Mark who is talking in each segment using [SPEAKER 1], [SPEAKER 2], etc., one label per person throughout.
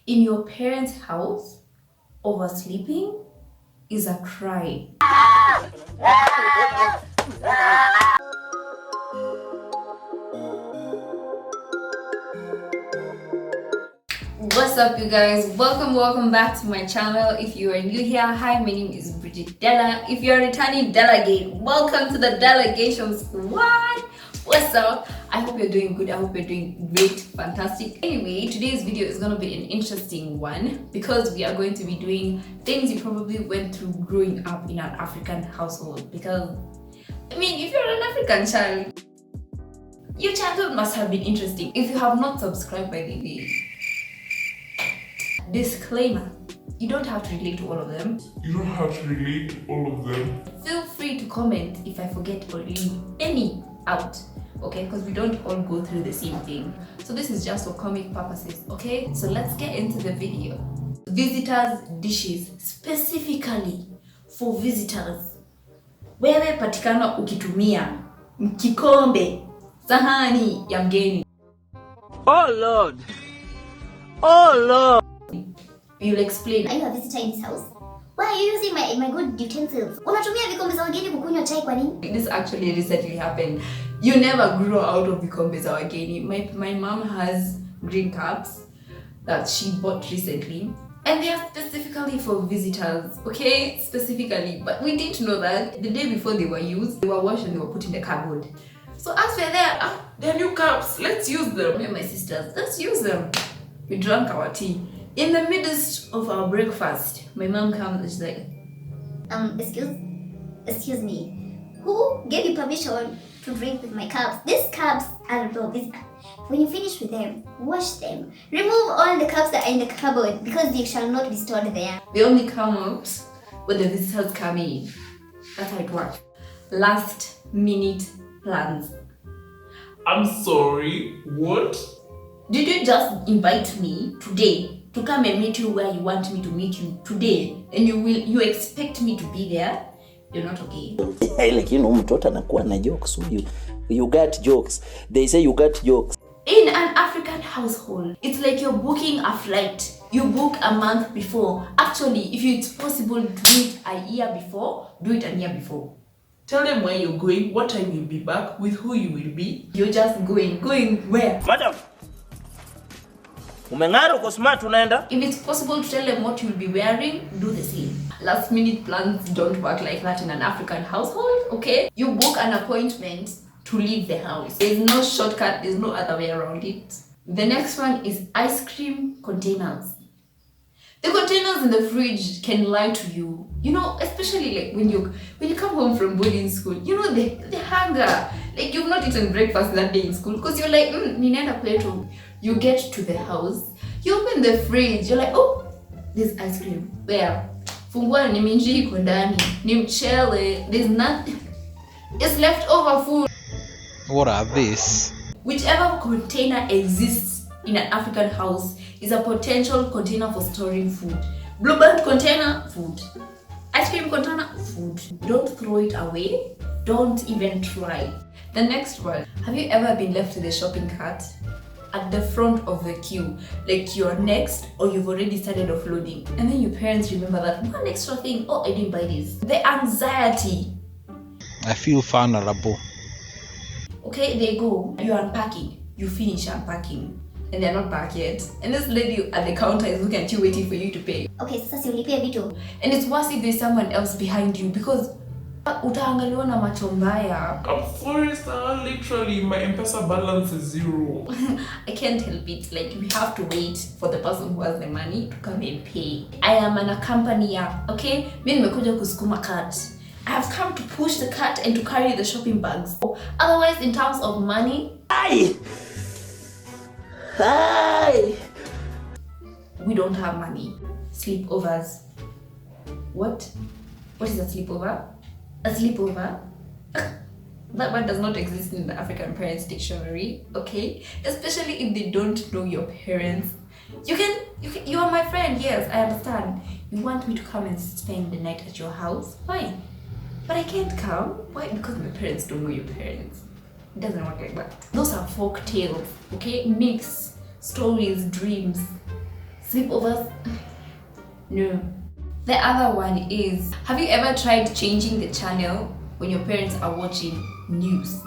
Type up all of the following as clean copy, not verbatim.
[SPEAKER 1] in your parents' house, oversleeping is a crime. What's up, you guys? Welcome back to my channel. If you are new here, hi, my name is Bridget Della. If you're a returning delegate, welcome to the delegation squad. What's up? I hope you're doing good. I hope you're doing great, fantastic. Anyway, today's video is going to be an interesting one because we are going to be doing things you probably went through growing up in an African household. Because, I mean, if you're an African child, your childhood must have been interesting. If you have not subscribed, by the way, disclaimer, you don't have to relate to all of them. Feel free to comment if I forget or leave any out, okay? Because we don't all go through the same thing. So this is just for comic purposes, okay? So let's get into the video. Visitors' dishes, specifically for visitors. Wewe patikana ukitumia kikombe, sahani ya mgeni.
[SPEAKER 2] Oh Lord! Oh Lord!
[SPEAKER 1] You'll explain.
[SPEAKER 3] Are you a visitor in this house? Why are you using my good utensils? Unatumia vikombe za wageni kukunywa chai kwa nini?
[SPEAKER 1] This actually recently happened. You never grow out of vikombe za wageni. My mom has green cups that she bought recently. And they are specifically for visitors, okay? Specifically. But we didn't know that the day before they were used, they were washed and they were put in the cupboard. So as we're there, they're new cups, let's use them. Me and my sisters, let's use them. We drank our tea. In the midst of our breakfast, my mom comes and she's like,
[SPEAKER 3] excuse me. Who gave you permission to drink with my cups? These cups are for visitors. When you finish with them, wash them. Remove all the cups that are in the cupboard because they shall not be stored there.
[SPEAKER 1] They only come out when the visitors come in. That's how it works. Last minute plans.
[SPEAKER 4] I'm sorry, what?
[SPEAKER 1] Did you just invite me today to come and meet you where you want me to meet you today, and you expect me to be there? You're not okay.
[SPEAKER 2] Like, you know, mtoto anakuwa na jokes. You got jokes. They say you got jokes.
[SPEAKER 1] In an African household, it's like you're booking a flight. You book a month before. Actually, if it's possible to do it a year before, do it a year before.
[SPEAKER 4] Tell them where you're going, what time you'll be back, with who you will be.
[SPEAKER 1] You're just going where?
[SPEAKER 2] Madam, umeng'ara uko smart unaenda?
[SPEAKER 1] If it's possible to tell them what you'll be wearing, do the same. Last minute plans don't work like that in an African household, okay? You book an appointment to leave the house. There's no shortcut, there's no other way around it. The next one is ice cream containers. The containers in the fridge can lie to you. You know, especially like when you come home from boarding school, you know, the hunger. Like you've not eaten breakfast that day in school because you're like, ninaenda kwetu. You get to the house, you open the fridge, you're like, oh, there's ice cream. Where? Fungua ni minji iko ndani, ni mchele, there's nothing. It's leftover food.
[SPEAKER 5] What are this?
[SPEAKER 1] Whichever container exists in an African house is a potential container for storing food. Blueband container, food. Ice cream container, food. Don't throw it away. Don't even try. The next one. Have you ever been left with a shopping cart at the front of the queue? Like you're next or you've already started offloading. And then your parents remember that one extra thing. Oh, I didn't buy this. The anxiety.
[SPEAKER 5] I feel vulnerable.
[SPEAKER 1] Okay, they go. You're unpacking. You finish unpacking. And they're not back yet. And this lady at the counter is looking at you waiting for you to pay.
[SPEAKER 3] Okay, sasa si ulipia vitu.
[SPEAKER 1] And it's worse if there's someone else behind you because utaangaliwa na macho mbaya.
[SPEAKER 4] I'm sorry, sir. Literally, my M-Pesa balance is 0.
[SPEAKER 1] I can't help it. Like, we have to wait for the person who has the money to come and pay. I am an accompanier, okay? Mimi nimekuja kusukuma cart. I have come to push the cart and to carry the shopping bags. Otherwise, in terms of money,
[SPEAKER 2] Hi!
[SPEAKER 1] we don't have money. Sleepovers. What? What is a sleepover? A sleepover? That word does not exist in the African Parents Dictionary, okay? Especially if they don't know your parents. You are my friend, yes, I understand. You want me to come and spend the night at your house? Fine. But I can't come. Why? Because my parents don't know your parents. It doesn't work like that. Those are folk tales, okay? Myths, stories, dreams, Sleepovers? No. The other one is, have you ever tried changing the channel when your parents are watching news?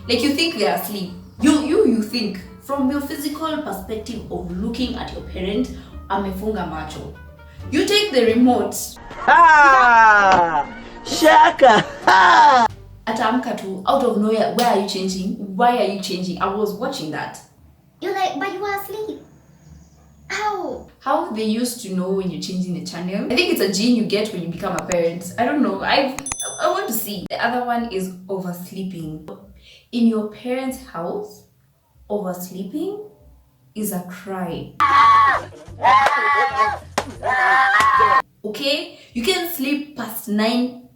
[SPEAKER 1] Like you think they're asleep. You think from your physical perspective of looking at your parent, amefunga macho. You take the remote.
[SPEAKER 2] Shaka!
[SPEAKER 1] Atamka tu, out of nowhere, where are you changing? Why are you changing? I was watching that.
[SPEAKER 3] You're like, but you were asleep. Ow.
[SPEAKER 1] How they used to know when you're changing the channel. I think it's a gene you get when you become a parent. I don't know. I want to see. The other one is oversleeping. In your parents' house, oversleeping is a crime. Okay? You can sleep past 9.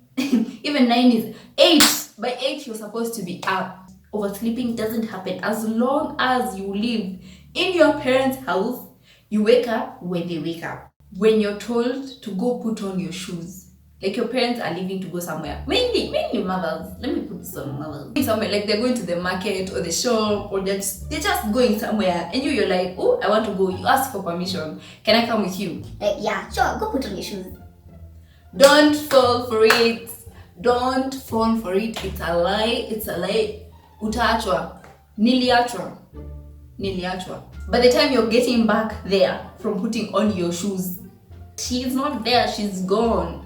[SPEAKER 1] Even 9 is 8. By 8 you're supposed to be up. Oversleeping doesn't happen as long as you live in your parents' house. You wake up when they wake up. When you're told to go put on your shoes. Like your parents are leaving to go somewhere. Mainly mothers. Let me put this on mothers. Somewhere, like they're going to the market or the shop, or they're just going somewhere. And you're like, oh, I want to go. You ask for permission. Can I come with you?
[SPEAKER 3] Yeah, sure, go put on your shoes.
[SPEAKER 1] Don't fall for it. Don't fall for it. It's a lie. It's a lie. Utaachwa. Niliachwa. By the time you're getting back there from putting on your shoes, she's not there. She's gone.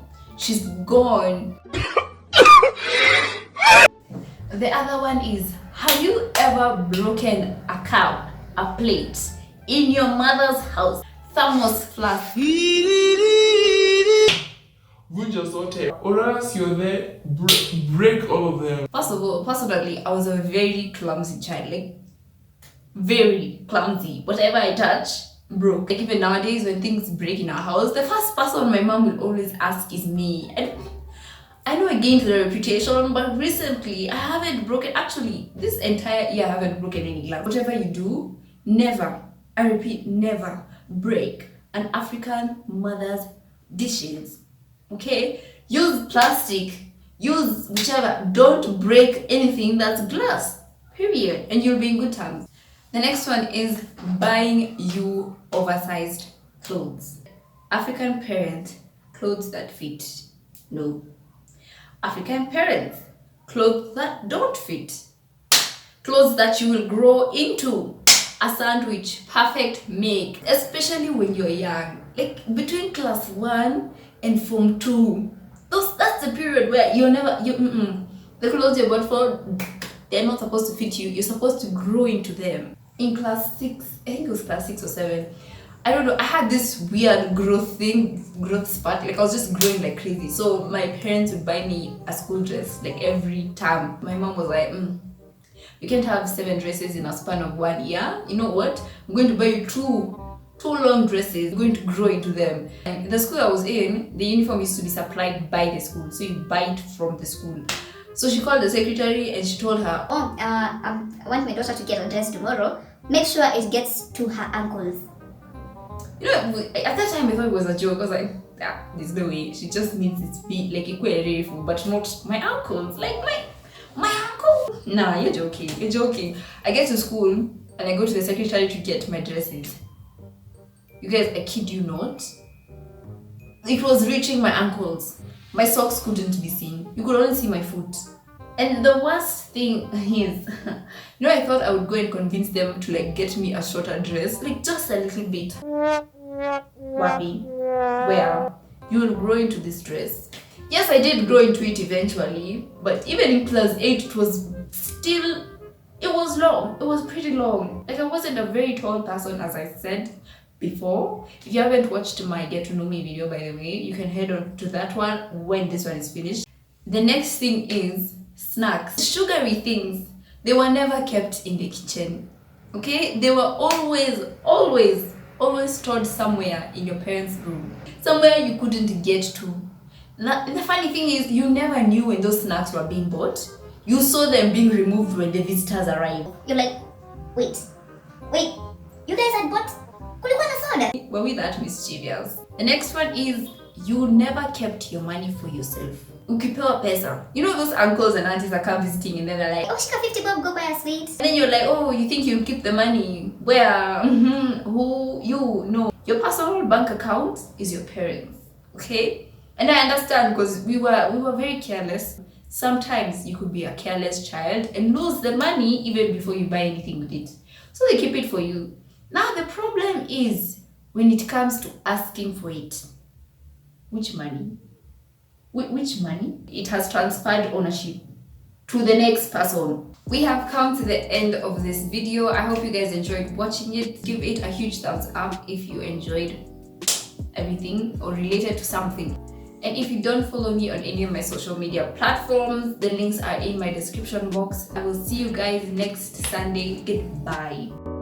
[SPEAKER 1] The other one is, have you ever broken a cup, a plate in your mother's house? Thermos flask.
[SPEAKER 4] Vunja zote. Or else you're there, break all of them.
[SPEAKER 1] First of all, personally, I was a very clumsy child. Like, very clumsy. Whatever I touch broke. Like even nowadays when things break in our house, the first person my mom will always ask is me. And I know I gained the reputation, but recently I haven't broken, actually this entire year I haven't broken any glass. Whatever you do, never, I repeat, never break an African mother's dishes. Okay? Use plastic, use whichever, don't break anything that's glass. Period. And you'll be in good terms. The next one is buying you oversized clothes. African parents, clothes that fit. No. African parents, clothes that don't fit. Clothes that you will grow into. A sandwich, perfect make. Especially when you're young. Like between class 1 and form 2. That's the period where the clothes you bought for, they're not supposed to fit you. You're supposed to grow into them. In class 6, I think it was class 6 or 7, I don't know, I had this weird growth spurt. Like I was just growing like crazy. So my parents would buy me a school dress like every term. My mom was like, you can't have 7 dresses in a span of 1 year. You know what? I'm going to buy you two long dresses. You're going to grow into them. And the school I was in, the uniform used to be supplied by the school. So you buy it from the school. So she called the secretary and she told her,
[SPEAKER 3] I want my daughter to get a dress tomorrow. Make sure it gets to her ankles.
[SPEAKER 1] You know, at that time I thought it was a joke. I was like, there's no way. She just needs it to be like equally full, but not my ankles. Like my ankle. Nah, you're joking. I get to school and I go to the secretary to get my dresses. You guys, I kid you not. It was reaching my ankles. My socks couldn't be seen. You could only see my foot. And the worst thing is, I thought I would go and convince them to like get me a shorter dress, like just a little bit. Wabi, where you will grow into this dress. Yes, I did grow into it eventually, but even in class 8, it was long. It was pretty long. Like I wasn't a very tall person, as I said before. If you haven't watched my Get to Know Me video, by the way, you can head on to that one when this one is finished. The next thing is snacks. Sugary things, they were never kept in the kitchen. Okay? They were always stored somewhere in your parents' room. Somewhere you couldn't get to. The funny thing is, you never knew when those snacks were being bought. You saw them being removed when the visitors arrived.
[SPEAKER 3] You're like, wait, you guys had bought kulikuwa na soda?
[SPEAKER 1] Were we that mischievous? The next one is, you never kept your money for yourself. Ukipewa pesa. You know those uncles and aunties that come visiting and then they're like,
[SPEAKER 3] oh, shika 50 bob, go buy a sweet.
[SPEAKER 1] And then you're like, oh, you think you'll keep the money? Where? Who? You? No. Your personal bank account is your parents, okay? And I understand because we were very careless. Sometimes you could be a careless child and lose the money even before you buy anything with it. So they keep it for you. Now the problem is when it comes to asking for it. Which money? Which money? It has transferred ownership to the next person. We have come to the end of this video. I hope you guys enjoyed watching it. Give it a huge thumbs up if you enjoyed everything or related to something. And if you don't follow me on any of my social media platforms, the links are in my description box. I will see you guys next Sunday. Goodbye.